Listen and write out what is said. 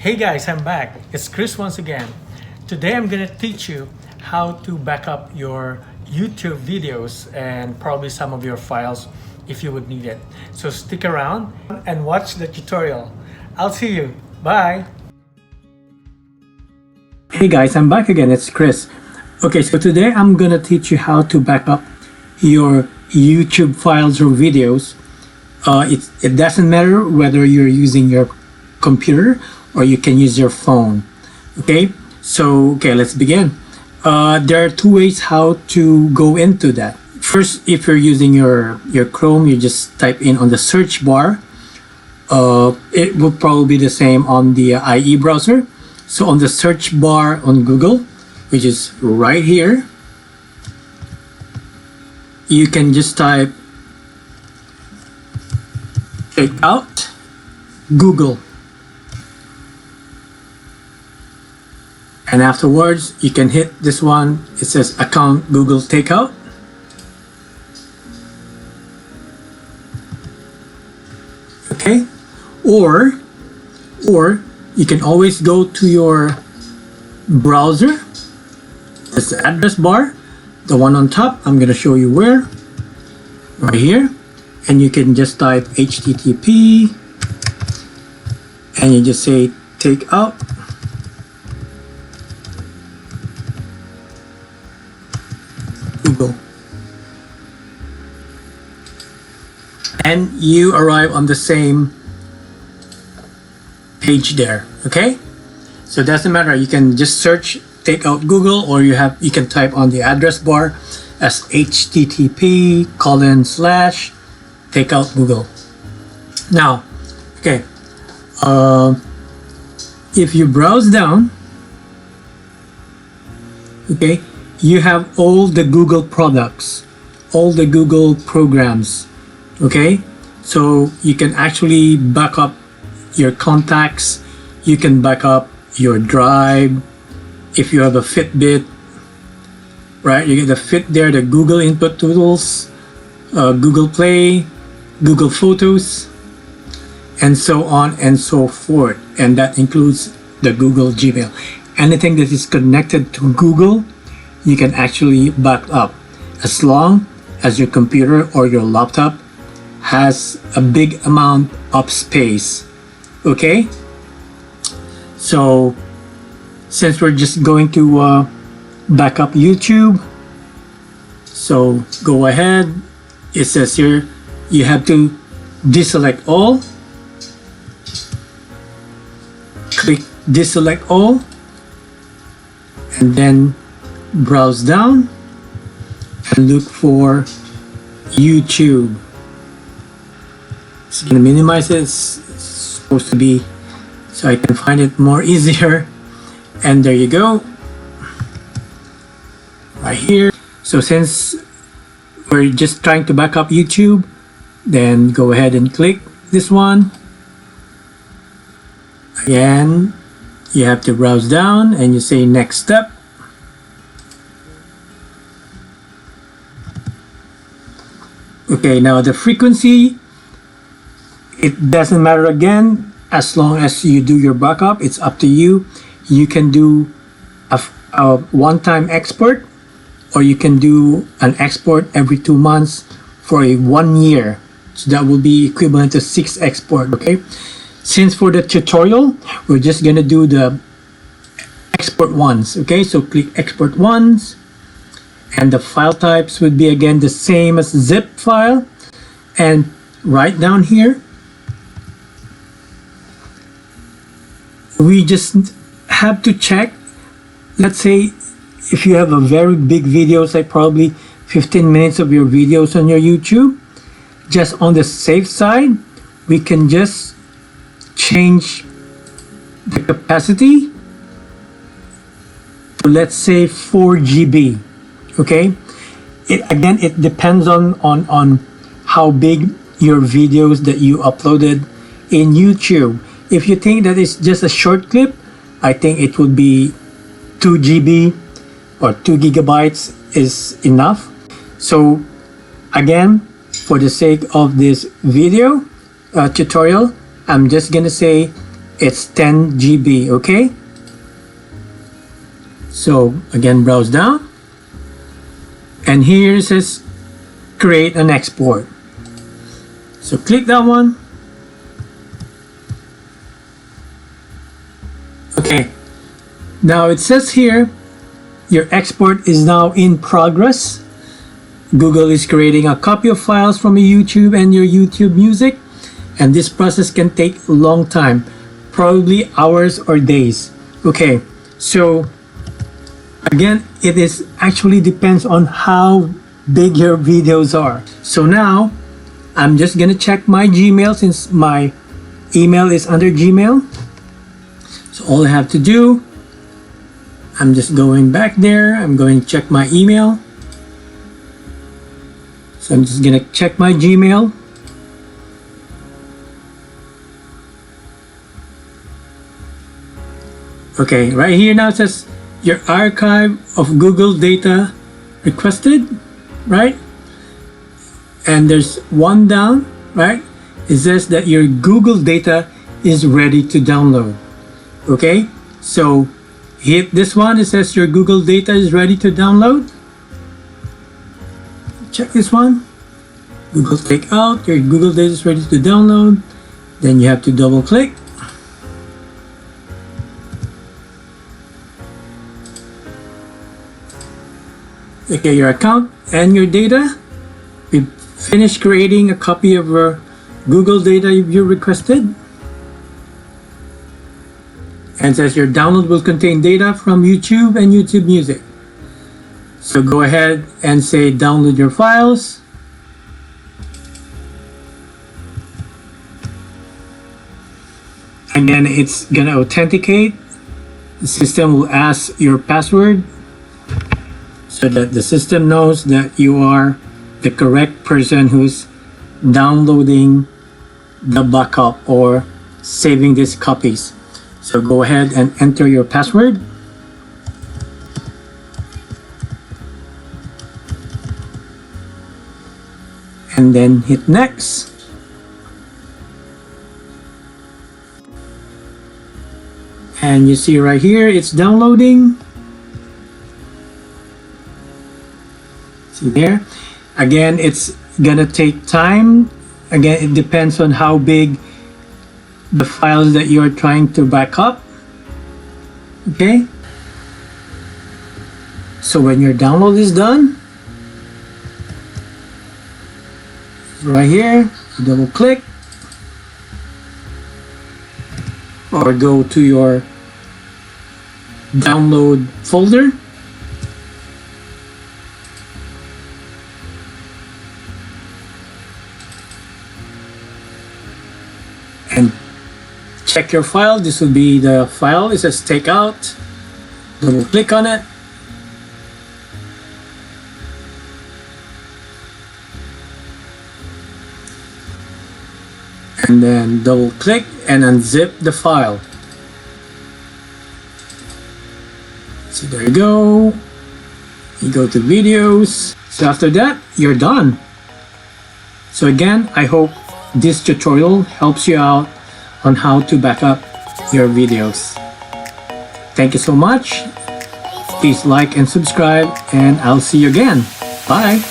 Hey guys, I'm back. It's Chris once again. Today I'm gonna teach you how to back up your YouTube videos and probably some of your files if you would need it. So stick around and watch the tutorial. I'll see you. Bye. Hey guys, I'm back again. It's Chris. Okay, so today I'm gonna teach you how to back up your YouTube files or videos. It doesn't matter whether you're using your computer or you can use your phone. Okay, let's begin. There are two ways how to go into that. First, if you're using your Chrome, you just type in on the search bar. It will probably be the same on the IE browser. So on the search bar on Google, which is right here, you can just type Takeout Google. And afterwards, you can hit this one. It says Account Google Takeout. Okay, or you can always go to your browser. That's the address bar, the one on top. I'm going to show you where, right here, and you can just type HTTP, and you just say Takeout Google, and you arrive on the same page there. Okay, so it doesn't matter, you can just search Takeout Google, or you can type on the address bar as http:/takeout Google. Now, okay, if you browse down, okay, you have all the Google products, all the Google programs. Okay, so you can actually back up your contacts, you can back up your Drive. If you have a Fitbit, right, you get the Fit there, the Google Input Tools, Google Play, Google Photos, and so on and so forth. And that includes the Google Gmail. Anything that is connected to Google, you can actually back up, as long as your computer or your laptop has a big amount of space. Okay, so since we're just going to back up YouTube, so go ahead. It says here you have to deselect all, click deselect all, and then browse down and look for YouTube. So I'm going to minimize it. It's supposed to be so I can find it more easier. And there you go, right here. So since we're just trying to back up YouTube, then go ahead and click this one. Again, you have to browse down and you say next step. Okay, now the frequency, it doesn't matter again, as long as you do your backup. It's up to you. You can do a one-time export, or you can do an export every 2 months for a 1 year. So that will be equivalent to 6 export. Okay, since for the tutorial, we're just gonna do the export ones. Okay, so click export ones, and the file types would be again the same as zip file. And right down here, we just have to check. Let's say if you have a very big videos, like probably 15 minutes of your videos on your YouTube, just on the safe side, we can just change the capacity to, let's say, 4 GB. Okay, it depends on how big your videos that you uploaded in YouTube. If you think that it's just a short clip, I think it would be 2 GB or 2 gigabytes is enough. So again, for the sake of this video tutorial, I'm just gonna say it's 10 GB. Okay, so again, browse down, and here it says create an export. So click that one. Okay, now it says here your export is now in progress. Google is creating a copy of files from your YouTube and your YouTube music, and this process can take a long time, probably hours or days. Okay, so again, it is actually depends on how big your videos are. So now I'm just gonna check my Gmail since my email is under Gmail. So all I have to do, I'm just going back there. I'm going to check my email. So I'm just gonna check my Gmail. Okay, right here now it says your archive of Google data requested, right? And there's one down, right? It says that your Google data is ready to download. Okay, so hit this one. It says your Google data is ready to download. Check this one. Google take out, your Google data is ready to download. Then you have to double click. Okay, your account and your data. We finished creating a copy of your Google data you requested. And says your download will contain data from YouTube and YouTube Music. So go ahead and say download your files. Again, it's gonna authenticate. The system will ask your password so that the system knows that you are the correct person who's downloading the backup or saving these copies. So go ahead and enter your password. And then hit next. And you see right here, it's downloading. See there? Again, it's gonna take time. Again, it depends on how big the files that you're trying to back up. Okay, so when your download is done, right here, double click or go to your download folder. And check your file. This will be the file. It says take out. Double click on it. And then double click and unzip the file. So there you go. You go to videos. So after that, you're done. So again, I hope this tutorial helps you out on how to back up your videos. Thank you so much. Please like and subscribe, and I'll see you again. Bye.